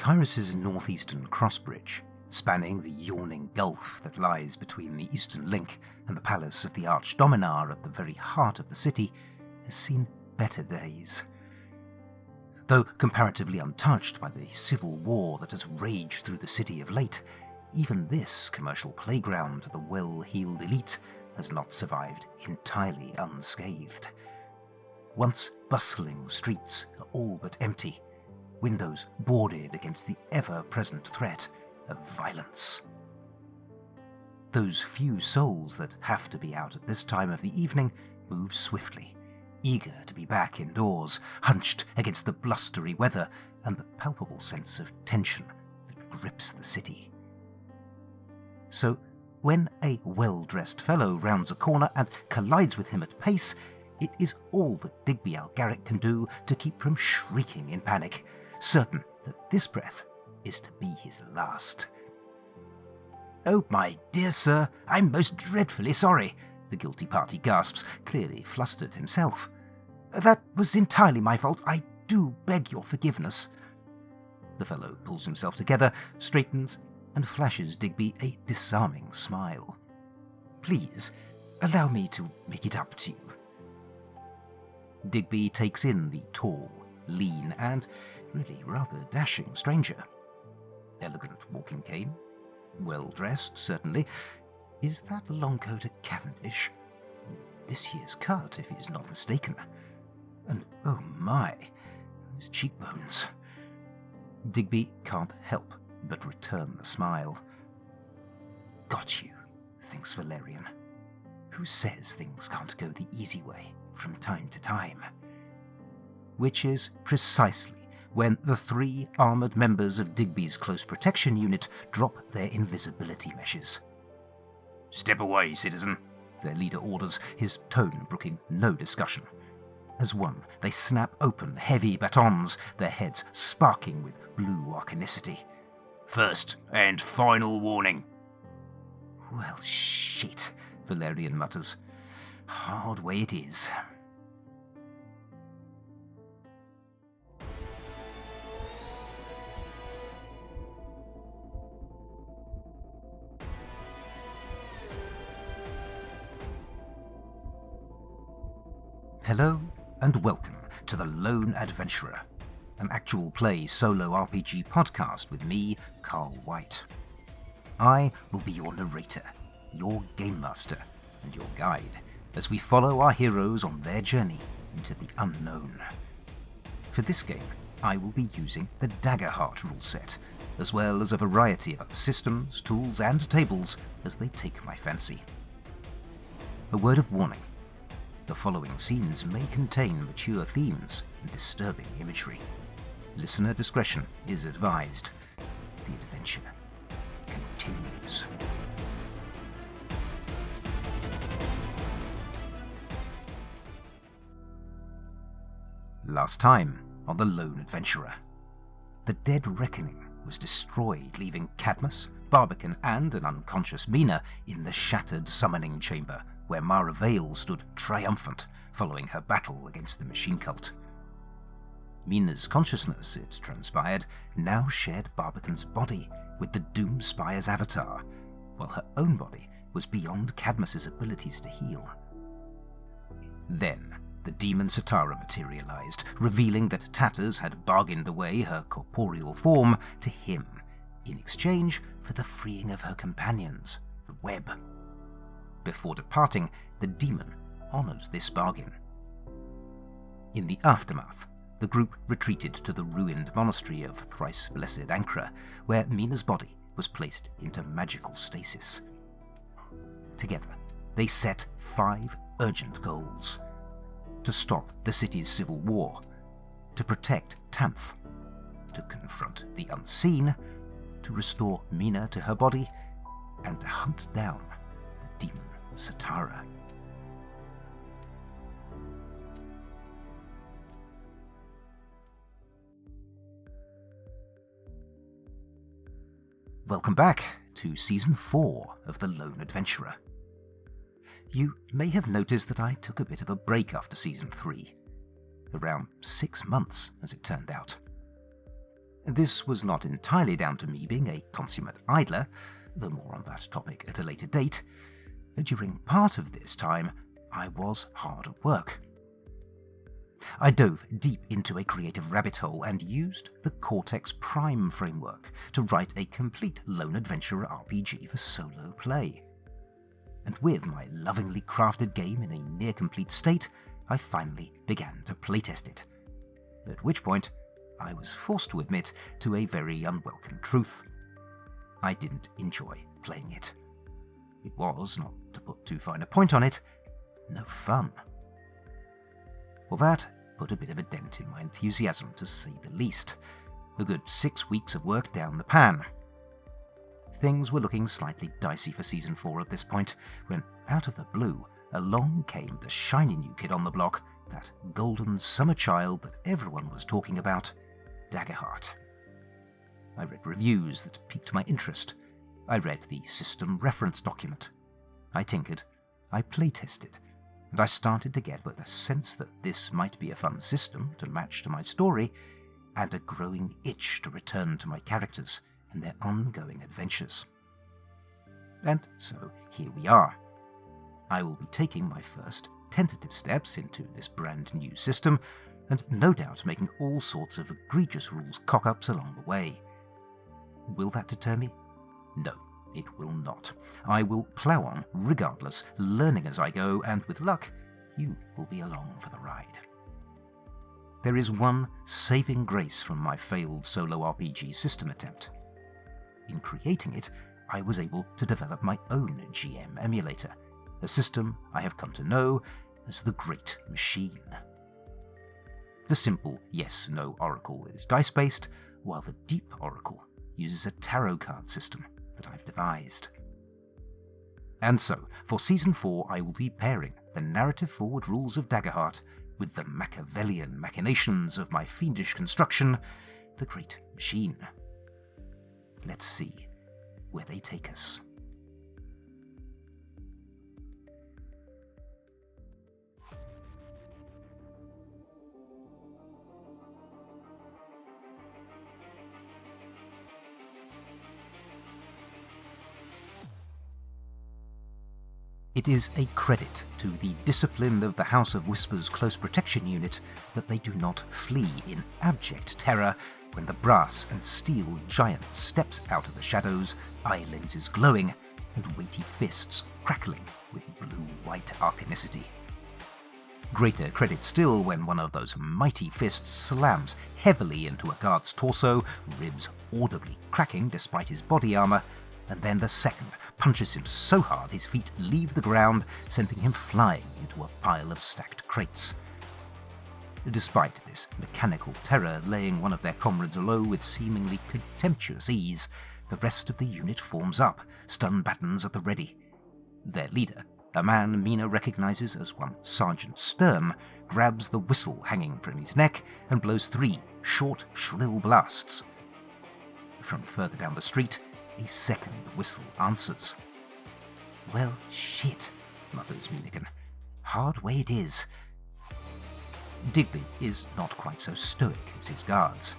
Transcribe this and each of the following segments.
Kyros's northeastern crossbridge, spanning the yawning gulf that lies between the eastern link and the palace of the Archdominar at the very heart of the city, has seen better days. Though comparatively untouched by the civil war that has raged through the city of late, even this commercial playground of the well-heeled elite has not survived entirely unscathed. Once bustling streets are all but empty, windows boarded against the ever-present threat of violence. Those few souls that have to be out at this time of the evening move swiftly, eager to be back indoors, hunched against the blustery weather and the palpable sense of tension that grips the city. So, when a well-dressed fellow rounds a corner and collides with him at pace, it is all that Digby Algaric can do to keep from shrieking in panic, certain that this breath is to be his last. "Oh, my dear sir, I'm most dreadfully sorry," the guilty party gasps, clearly flustered himself. "That was entirely my fault. I do beg your forgiveness." The fellow pulls himself together, straightens, and flashes Digby a disarming smile. "Please, allow me to make it up to you." Digby takes in the tall, lean, and really rather dashing stranger. Elegant walking cane, well-dressed, certainly. Is that long coat a Cavendish? This year's cut, if he's not mistaken. And oh my, those cheekbones. Digby can't help but return the smile. "Got you," thinks Valerian. "Who says things can't go the easy way from time to time?" Which is precisely when the 3 armoured members of Digby's close protection unit drop their invisibility meshes. "Step away, citizen," their leader orders, his tone brooking no discussion. As one, they snap open heavy batons, their heads sparking with blue arcanicity. "First and final warning." "Well, shit," Valerian mutters. "Hard way it is." Hello and welcome to The Lone Adventurer, an actual play solo RPG podcast with me, Carl White. I will be your narrator, your game master, and your guide as we follow our heroes on their journey into the unknown. For this game, I will be using the Daggerheart rule set, as well as a variety of other systems, tools, and tables as they take my fancy. A word of warning. The following scenes may contain mature themes and disturbing imagery. Listener discretion is advised. The adventure continues. Last time on The Lone Adventurer. The Dead Reckoning was destroyed, leaving Cadmus, Barbican, and an unconscious Mina in the shattered summoning chamber, where Mara Vale stood triumphant following her battle against the machine cult. Mina's consciousness, it transpired, now shared Barbican's body with the Doom Spire's avatar, while her own body was beyond Cadmus's abilities to heal. Then the demon Satara materialized, revealing that Tatters had bargained away her corporeal form to him, in exchange for the freeing of her companions, the Web. Before departing, the demon honored this bargain. In the aftermath, the group retreated to the ruined monastery of Thrice-Blessed Ankra, where Mina's body was placed into magical stasis. Together, they set 5 urgent goals: to stop the city's civil war, to protect Tamph, to confront the unseen, to restore Mina to her body, and to hunt down the demon Satara. Welcome back to Season 4 of The Lone Adventurer. You may have noticed that I took a bit of a break after Season 3. Around 6 months, as it turned out. This was not entirely down to me being a consummate idler, though more on that topic at a later date. During part of this time, I was hard at work. I dove deep into a creative rabbit hole and used the Cortex Prime framework to write a complete lone adventurer RPG for solo play. And with my lovingly crafted game in a near-complete state, I finally began to playtest it. At which point, I was forced to admit to a very unwelcome truth. I didn't enjoy playing it. It was, not to put too fine a point on it, no fun. Well, that put a bit of a dent in my enthusiasm, to say the least. A good 6 weeks of work down the pan. Things were looking slightly dicey for Season 4 at this point, when, out of the blue, along came the shiny new kid on the block, that golden summer child that everyone was talking about, Daggerheart. I read reviews that piqued my interest. I read the system reference document. I tinkered, I playtested, and I started to get both a sense that this might be a fun system to match to my story, and a growing itch to return to my characters and their ongoing adventures. And so here we are. I will be taking my first tentative steps into this brand new system, and no doubt making all sorts of egregious rules cock-ups along the way. Will that deter me? No, it will not. I will plough on regardless, learning as I go, and with luck, you will be along for the ride. There is one saving grace from my failed solo RPG system attempt. In creating it, I was able to develop my own GM emulator, a system I have come to know as the Great Machine. The simple yes-no oracle is dice-based, while the deep oracle uses a tarot card system that I've devised. And so, for Season 4, I will be pairing the narrative-forward rules of Daggerheart with the Machiavellian machinations of my fiendish construction, the Great Machine. Let's see where they take us. It is a credit to the discipline of the House of Whispers Close Protection Unit that they do not flee in abject terror when the brass and steel giant steps out of the shadows, eye lenses glowing, and weighty fists crackling with blue-white arcanicity. Greater credit still when one of those mighty fists slams heavily into a guard's torso, ribs audibly cracking despite his body armor, and then the second punches him so hard his feet leave the ground, sending him flying into a pile of stacked crates. Despite this mechanical terror laying one of their comrades low with seemingly contemptuous ease, the rest of the unit forms up, stun battens at the ready. Their leader, a man Mina recognizes as one Sergeant Stern, grabs the whistle hanging from his neck and blows 3 short, shrill blasts. From further down the street, a second whistle answers. "Well, shit," mutters Minacan. "Hard way it is." Digby is not quite so stoic as his guards.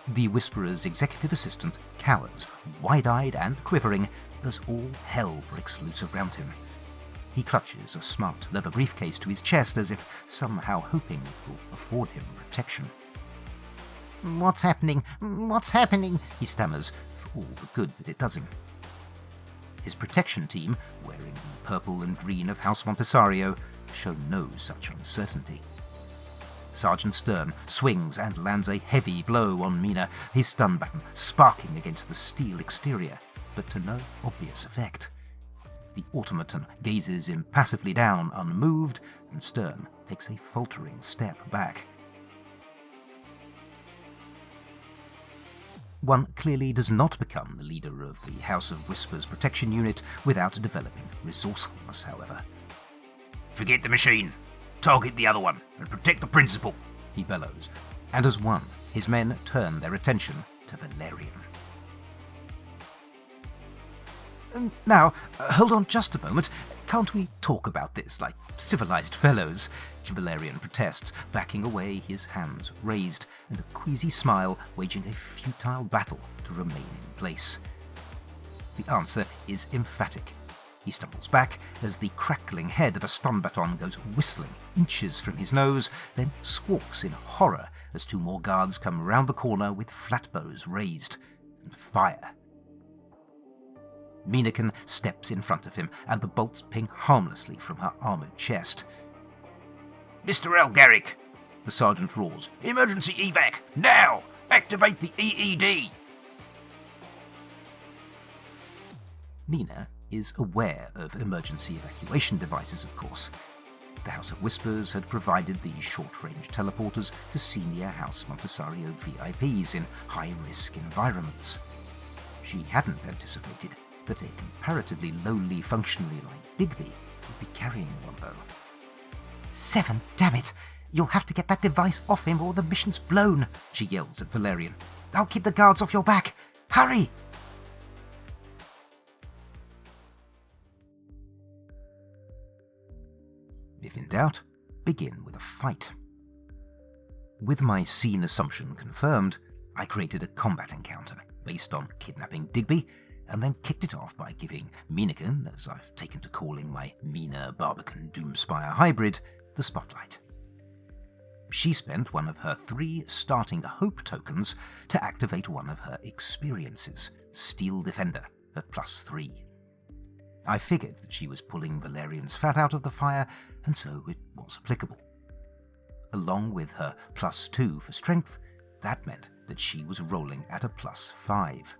The Whisperer's executive assistant cowers, wide-eyed and quivering, as all hell breaks loose around him. He clutches a smart leather briefcase to his chest as if somehow hoping it will afford him protection. "What's happening? What's happening?" he stammers, for all the good that it does him. His protection team, wearing the purple and green of House Montessario, show no such uncertainty. Sergeant Stern swings and lands a heavy blow on Mina, his stun button sparking against the steel exterior, but to no obvious effect. The automaton gazes impassively down, unmoved, and Stern takes a faltering step back. One clearly does not become the leader of the House of Whispers Protection Unit without developing resourcefulness, however. "Forget the machine! Target the other one, and protect the principal," he bellows, and as one, his men turn their attention to Valerian. Now, hold on just a moment. Can't we talk about this like civilized fellows? Valerian protests, backing away, his hands raised, and a queasy smile waging a futile battle to remain in place. The answer is emphatic. He stumbles back as the crackling head of a stun baton goes whistling inches from his nose, then squawks in horror as two more guards come round the corner with flatbows raised and fire. Minacan steps in front of him, and the bolts ping harmlessly from her armoured chest. "Mr. Elgaric," the sergeant roars. "Emergency evac! Now! Activate the EED!" Mina is aware of emergency evacuation devices, of course. The House of Whispers had provided these short-range teleporters to senior House Montessario VIPs in high-risk environments. She hadn't anticipated that a comparatively lowly functionary like Digby would be carrying one, though. 7, damn it! You'll have to get that device off him or the mission's blown, she yells at Valerian. I'll keep the guards off your back. Hurry! If in doubt, begin with a fight. With my scene assumption confirmed, I created a combat encounter based on kidnapping Digby, and then kicked it off by giving Minacan, as I've taken to calling my Mina Barbican Doomspire hybrid, the spotlight. She spent one of her 3 starting hope tokens to activate one of her experiences, Steel Defender, at +3. I figured that she was pulling Valerian's fat out of the fire, and so it was applicable. Along with her +2 for strength, that meant that she was rolling at a +5.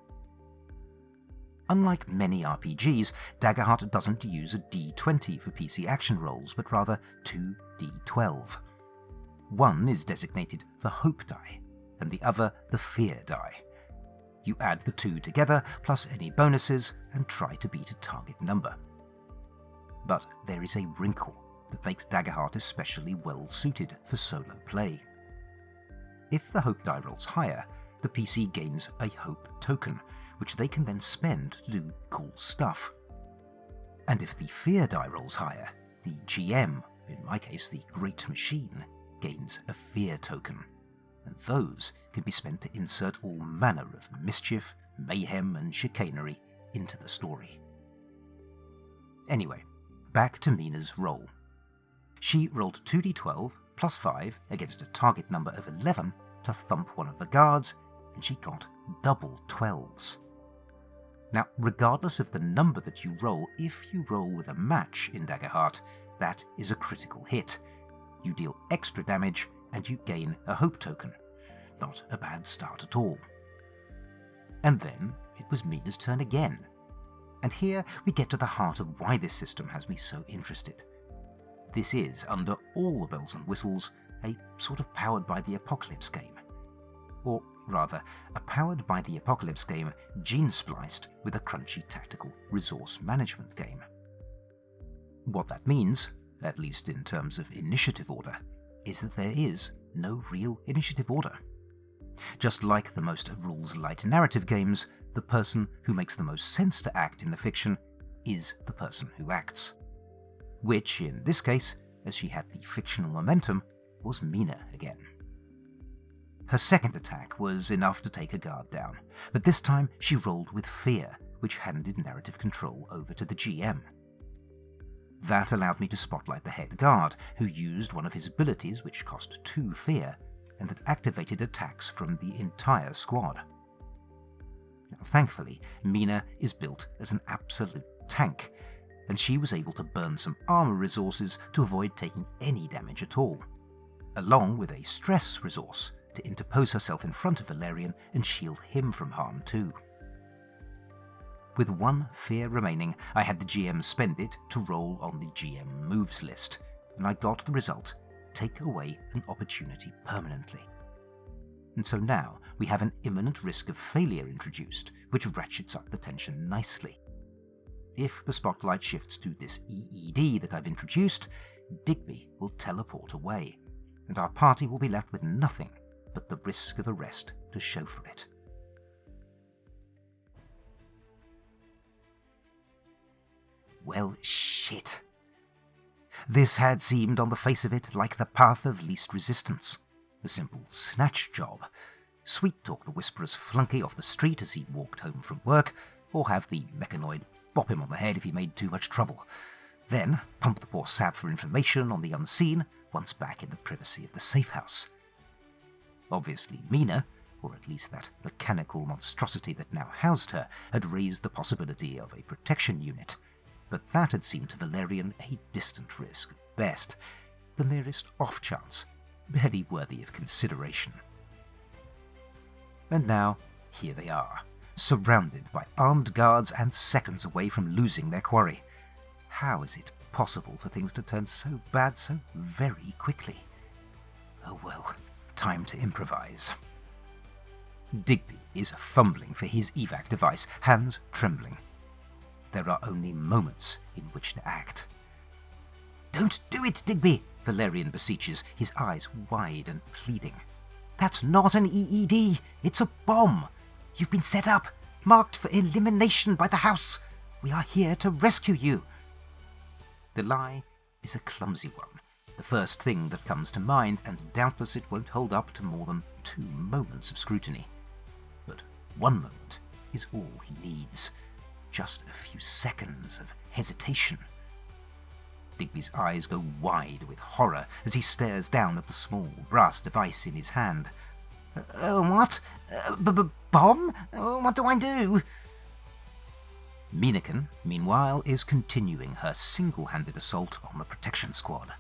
Unlike many RPGs, Daggerheart doesn't use a D20 for PC action rolls, but rather 2 D12. One is designated the Hope die, and the other the Fear die. You add the 2 together, plus any bonuses, and try to beat a target number. But there is a wrinkle that makes Daggerheart especially well suited for solo play. If the Hope die rolls higher, the PC gains a Hope token, which they can then spend to do cool stuff. And if the Fear die rolls higher, the GM, in my case the Great Machine, gains a Fear token, and those can be spent to insert all manner of mischief, mayhem, and chicanery into the story. Anyway, back to Mina's roll. She rolled 2d12 plus 5 against a target number of 11 to thump one of the guards, and she got double 12s. Now, regardless of the number that you roll, if you roll with a match in Daggerheart, that is a critical hit. You deal extra damage, and you gain a hope token. Not a bad start at all. And then it was Mina's turn again. And here we get to the heart of why this system has me so interested. This is, under all the bells and whistles, a sort of powered by the apocalypse game. Or rather, a powered by the apocalypse game gene-spliced with a crunchy tactical resource management game. What that means, at least in terms of initiative order, is that there is no real initiative order. Just like the most rules-light narrative games, the person who makes the most sense to act in the fiction is the person who acts. Which, in this case, as she had the fictional momentum, was Mina again. Her second attack was enough to take a guard down, but this time she rolled with Fear, which handed narrative control over to the GM. That allowed me to spotlight the head guard, who used one of his abilities which cost 2 Fear, and that activated attacks from the entire squad. Now, thankfully, Mina is built as an absolute tank, and she was able to burn some armor resources to avoid taking any damage at all, along with a stress resource to interpose herself in front of Valerian and shield him from harm too. With 1 Fear remaining, I had the GM spend it to roll on the GM moves list, and I got the result, take away an opportunity permanently. And so now we have an imminent risk of failure introduced, which ratchets up the tension nicely. If the spotlight shifts to this EED that I've introduced, Digby will teleport away, and our party will be left with nothing but the risk of arrest to show for it. Well, shit. This had seemed on the face of it like the path of least resistance. A simple snatch job. Sweet-talk the Whisperer's flunky off the street as he walked home from work, or have the mechanoid bop him on the head if he made too much trouble. Then pump the poor sap for information on the unseen once back in the privacy of the safe house. Obviously Mina, or at least that mechanical monstrosity that now housed her, had raised the possibility of a protection unit, but that had seemed to Valerian a distant risk at best, the merest off-chance, barely worthy of consideration. And now, here they are, surrounded by armed guards and seconds away from losing their quarry. How is it possible for things to turn so bad so very quickly? Oh well, time to improvise. Digby is fumbling for his evac device, hands trembling. There are only moments in which to act. "Don't do it, Digby!" Valerian beseeches, his eyes wide and pleading. "That's not an EED, it's a bomb! You've been set up, marked for elimination by the house. We are here to rescue you." The lie is a clumsy one, the first thing that comes to mind, and doubtless it won't hold up to more than 2 moments of scrutiny. But 1 moment is all he needs. Just a few seconds of hesitation. Digby's eyes go wide with horror as he stares down at the small brass device in his hand. What? Bomb? What do I do?" Minacan, meanwhile, is continuing her single-handed assault on the protection squad.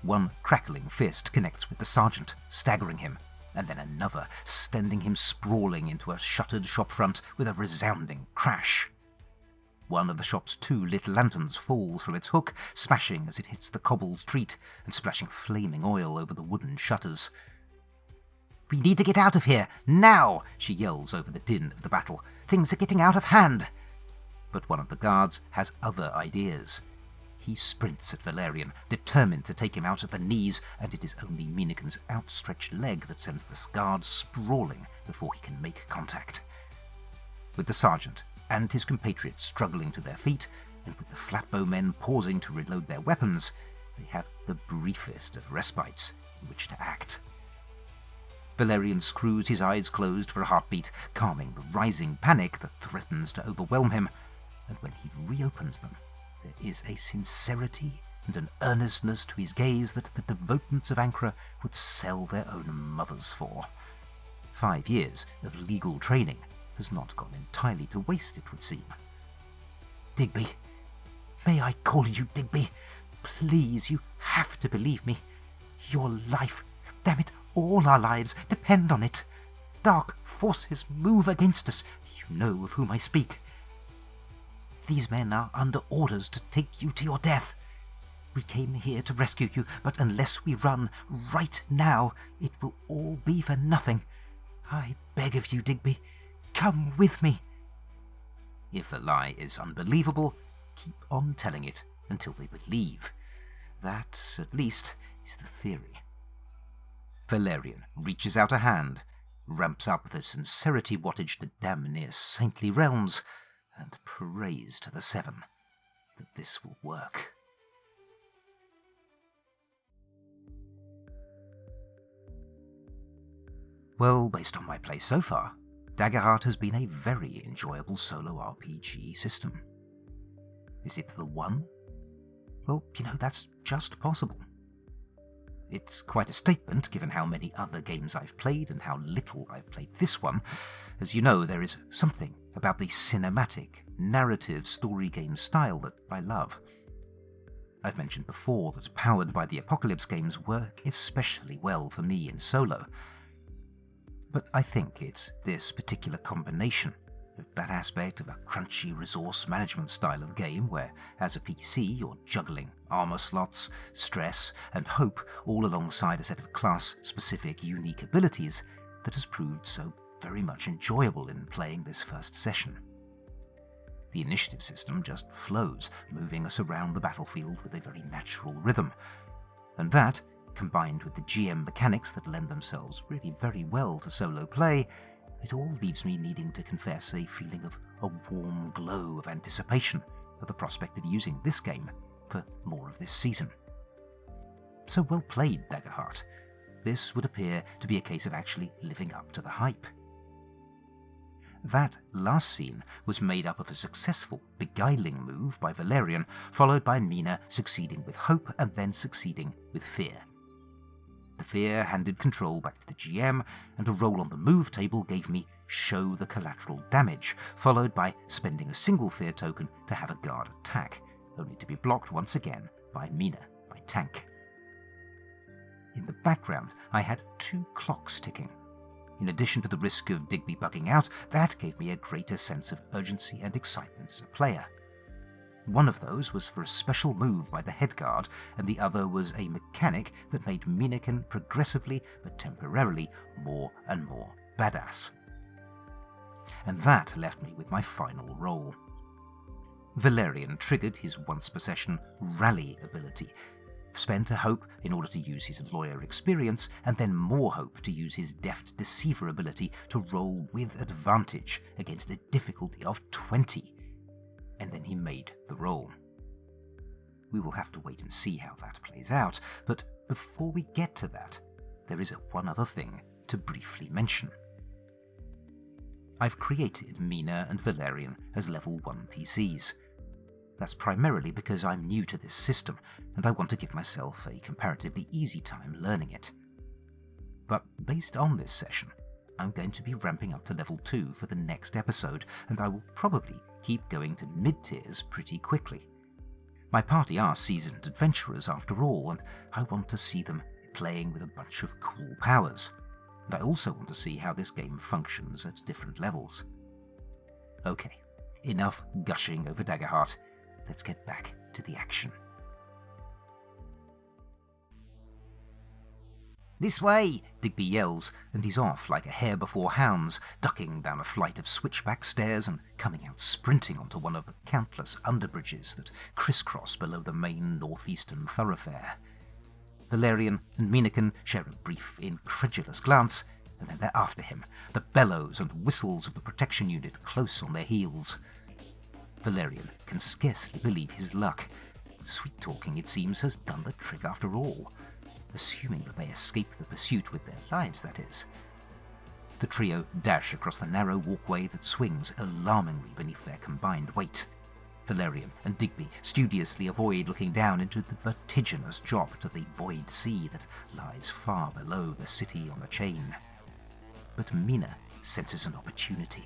One crackling fist connects with the sergeant, staggering him, and then another, sending him sprawling into a shuttered shop front with a resounding crash. One of the shop's 2 lit lanterns falls from its hook, smashing as it hits the cobbled street and splashing flaming oil over the wooden shutters. "We need to get out of here, now!" she yells over the din of the battle. "Things are getting out of hand!" But one of the guards has other ideas. He sprints at Valerian, determined to take him out at the knees, and it is only Minacan's outstretched leg that sends the guard sprawling before he can make contact. With the sergeant and his compatriots struggling to their feet, and with the flatbow men pausing to reload their weapons, they have the briefest of respites in which to act. Valerian screws his eyes closed for a heartbeat, calming the rising panic that threatens to overwhelm him, and when he reopens them, there is a sincerity and an earnestness to his gaze that the devotements of Ankara would sell their own mothers for. 5 years of legal training has not gone entirely to waste, it would seem. "Digby, may I call you Digby? Please, you have to believe me. Your life, damn it, all our lives depend on it. Dark forces move against us. You know of whom I speak. These men are under orders to take you to your death. We came here to rescue you, but unless we run right now, it will all be for nothing. I beg of you, Digby, come with me." If a lie is unbelievable, keep on telling it until they believe. That, at least, is the theory. Valerian reaches out a hand, ramps up the sincerity wattage to damn near saintly realms, and prays to the 7 that this will work. Well, based on my play so far, Daggerheart has been a very enjoyable solo RPG system. Is it the one? Well, that's just possible. It's quite a statement, given how many other games I've played and how little I've played this one. As you know, there is something about the cinematic, narrative story game style that I love. I've mentioned before that Powered by the Apocalypse games work especially well for me in solo. But I think it's this particular combination of that aspect of a crunchy resource management style of game where, as a PC, you're juggling armor slots, stress, and hope all alongside a set of class-specific unique abilities that has proved so very much enjoyable in playing this first session. The initiative system just flows, moving us around the battlefield with a very natural rhythm, and that, combined with the GM mechanics that lend themselves really very well to solo play, it all leaves me needing to confess a feeling of a warm glow of anticipation at the prospect of using this game for more of this season. So well played, Daggerheart. This would appear to be a case of actually living up to the hype. That last scene was made up of a successful beguiling move by Valerian, followed by Mina succeeding with hope and then succeeding with fear. The fear handed control back to the GM, and a roll on the move table gave me show the collateral damage, followed by spending a single fear token to have a guard attack, only to be blocked once again by Mina, my tank. In the background, I had 2 clocks ticking. In addition to the risk of Digby bugging out, that gave me a greater sense of urgency and excitement as a player. One of those was for a special move by the head guard, and the other was a mechanic that made Minacan progressively but temporarily more and more badass. And that left me with my final roll. Valerian triggered his once-per-session rally ability, spent a hope in order to use his lawyer experience, and then more hope to use his deft deceiver ability to roll with advantage against a difficulty of 20. And then he made the roll. We will have to wait and see how that plays out, but before we get to that, there is one other thing to briefly mention. I've created Mina and Valerian as level 1 PCs. That's primarily because I'm new to this system, and I want to give myself a comparatively easy time learning it. But based on this session, I'm going to be ramping up to level 2 for the next episode, and I will probably keep going to mid-tiers pretty quickly. My party are seasoned adventurers after all, and I want to see them playing with a bunch of cool powers. And I also want to see how this game functions at different levels. Okay, enough gushing over Daggerheart. Let's get back to the action. "This way!" Digby yells, and he's off like a hare before hounds, ducking down a flight of switchback stairs and coming out sprinting onto one of the countless underbridges that crisscross below the main northeastern thoroughfare. Valerian and Minacan share a brief, incredulous glance, and then they're after him, the bellows and whistles of the protection unit close on their heels. Valerian can scarcely believe his luck. Sweet-talking, it seems, has done the trick after all. Assuming that they escape the pursuit with their lives, that is. The trio dash across the narrow walkway that swings alarmingly beneath their combined weight. Valerian and Digby studiously avoid looking down into the vertiginous drop to the void sea that lies far below the city on the chain. But Mina senses an opportunity.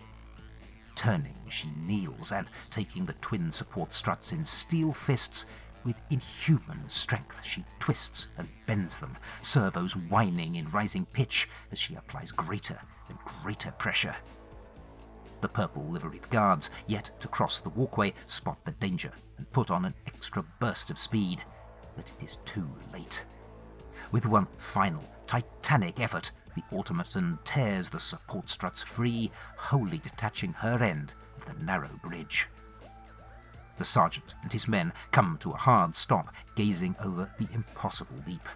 Turning, she kneels and, taking the twin support struts in steel fists, with inhuman strength she twists and bends them, servos whining in rising pitch as she applies greater and greater pressure. The purple liveried guards, yet to cross the walkway, spot the danger and put on an extra burst of speed, but it is too late. With one final, titanic effort, the automaton tears the support struts free, wholly detaching her end of the narrow bridge. The sergeant and his men come to a hard stop, gazing over the impossible leap.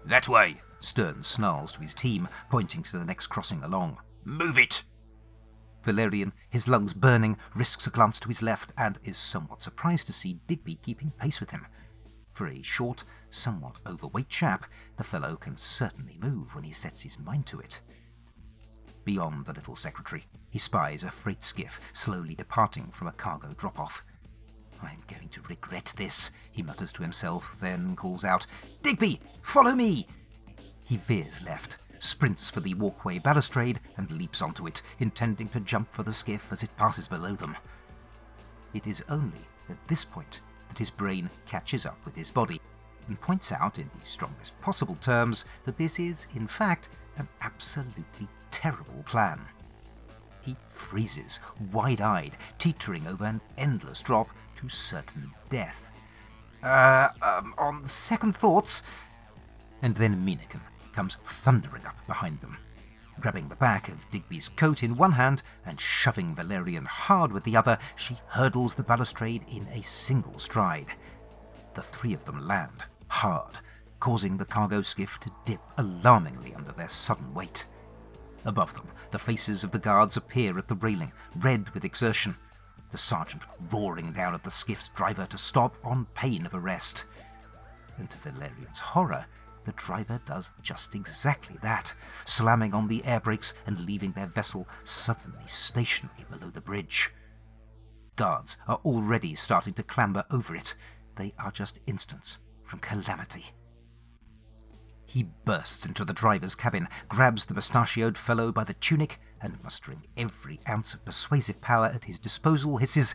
"That way!" Stern snarls to his team, pointing to the next crossing along. "Move it!" Valerian, his lungs burning, risks a glance to his left and is somewhat surprised to see Digby keeping pace with him. For a short, somewhat overweight chap, the fellow can certainly move when he sets his mind to it. Beyond the little secretary, he spies a freight skiff slowly departing from a cargo drop-off. "I'm going to regret this," he mutters to himself, then calls out, "Digby, follow me!" He veers left, sprints for the walkway balustrade, and leaps onto it, intending to jump for the skiff as it passes below them. It is only at this point that his brain catches up with his body, and points out in the strongest possible terms that this is, in fact, an absolutely terrible plan. He freezes, wide-eyed, teetering over an endless drop to certain death. On second thoughts..." And then Minacan comes thundering up behind them. Grabbing the back of Digby's coat in one hand and shoving Valerian hard with the other, she hurdles the balustrade in a single stride. The three of them land hard, causing the cargo skiff to dip alarmingly under their sudden weight. Above them, the faces of the guards appear at the railing, red with exertion. the sergeant roaring down at the skiff's driver to stop on pain of arrest. And to Valerian's horror, the driver does just exactly that, slamming on the air brakes and leaving their vessel suddenly stationary below the bridge. Guards are already starting to clamber over it. They are just instants from calamity. He bursts into the driver's cabin, grabs the mustachioed fellow by the tunic, and mustering every ounce of persuasive power at his disposal, hisses,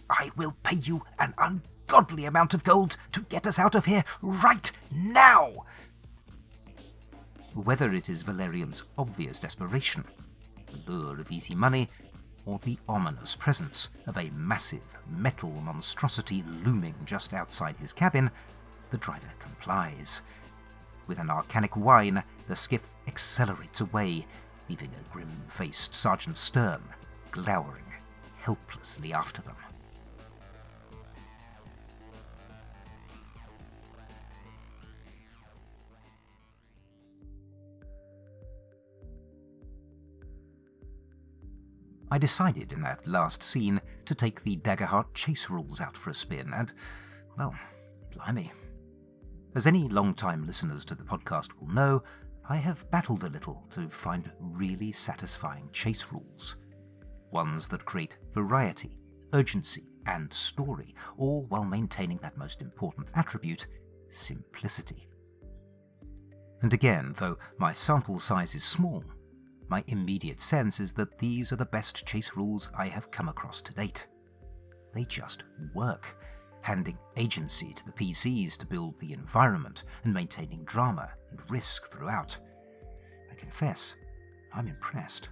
"I will pay you an ungodly amount of gold to get us out of here right now!" Whether it is Valerian's obvious desperation, the lure of easy money, or the ominous presence of a massive metal monstrosity looming just outside his cabin, the driver complies. With an arcanic whine, the skiff accelerates away, leaving a grim-faced Sergeant Stern glowering helplessly after them. I decided in that last scene to take the Daggerheart chase rules out for a spin, and, well, blimey. As any long-time listeners to the podcast will know, I have battled a little to find really satisfying chase rules. Ones that create variety, urgency, and story, all while maintaining that most important attribute, simplicity. And again, though my sample size is small, my immediate sense is that these are the best chase rules I have come across to date. They just work, handing agency to the PCs to build the environment and maintaining drama and risk throughout. I confess, I'm impressed.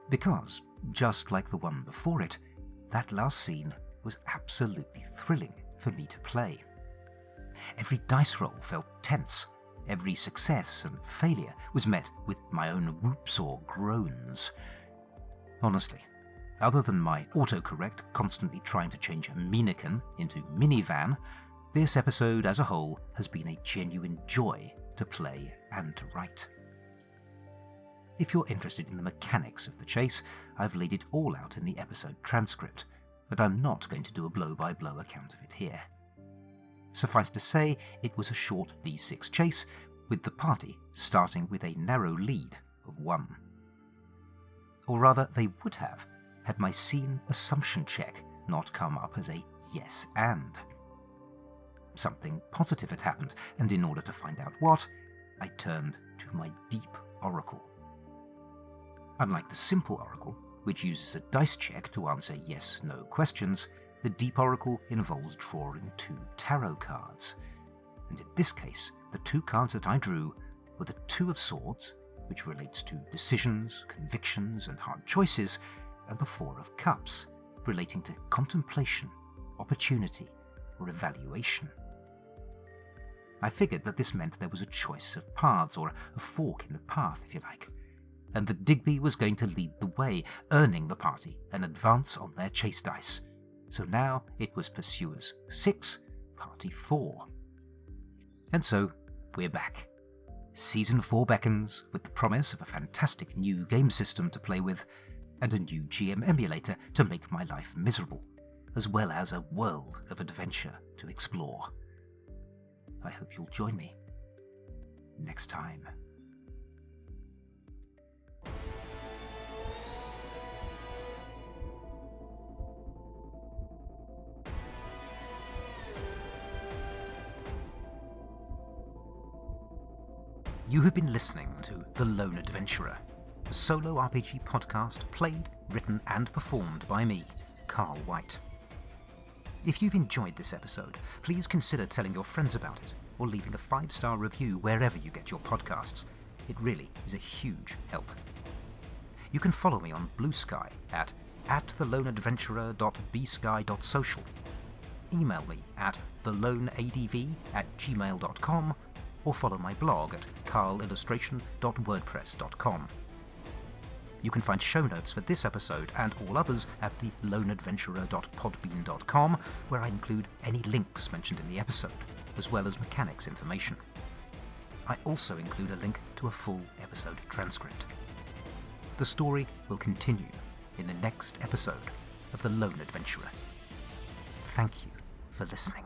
Because, just like the one before it, that last scene was absolutely thrilling for me to play. Every dice roll felt tense. Every success and failure was met with my own whoops or groans. Honestly, other than my autocorrect constantly trying to change Minacan into minivan, this episode as a whole has been a genuine joy to play and to write. If you're interested in the mechanics of the chase, I've laid it all out in the episode transcript, but I'm not going to do a blow-by-blow account of it here. Suffice to say, it was a short D6 chase, with the party starting with a narrow lead of 1. Or rather, they would have, had my scene assumption check not come up as a yes and. Something positive had happened, and in order to find out what, I turned to my deep oracle. Unlike the simple oracle, which uses a dice check to answer yes/no questions, the deep oracle involves drawing 2 tarot cards. And in this case, the 2 cards that I drew were the 2 of Swords, which relates to decisions, convictions, and hard choices, and the 4 of Cups, relating to contemplation, opportunity, or evaluation. I figured that this meant there was a choice of paths, or a fork in the path, if you like, and that Digby was going to lead the way, earning the party an advance on their chase dice. So now it was Pursuers 6, Party 4. And so, we're back. Season 4 beckons, with the promise of a fantastic new game system to play with, and a new GM emulator to make my life miserable, as well as a world of adventure to explore. I hope you'll join me next time. You have been listening to The Lone Adventurer, a solo RPG podcast played, written and performed by me, Carl White. If you've enjoyed this episode, please consider telling your friends about it or leaving a 5-star review wherever you get your podcasts. It really is a huge help. You can follow me on BlueSky at theloneadventurer.bsky.social. Email me at theloneadv@gmail.com or follow my blog at carlillustration.wordpress.com. You can find show notes for this episode and all others at theloneadventurer.podbean.com, where I include any links mentioned in the episode, as well as mechanics information. I also include a link to a full episode transcript. The story will continue in the next episode of the lone adventurer. Thank you for listening.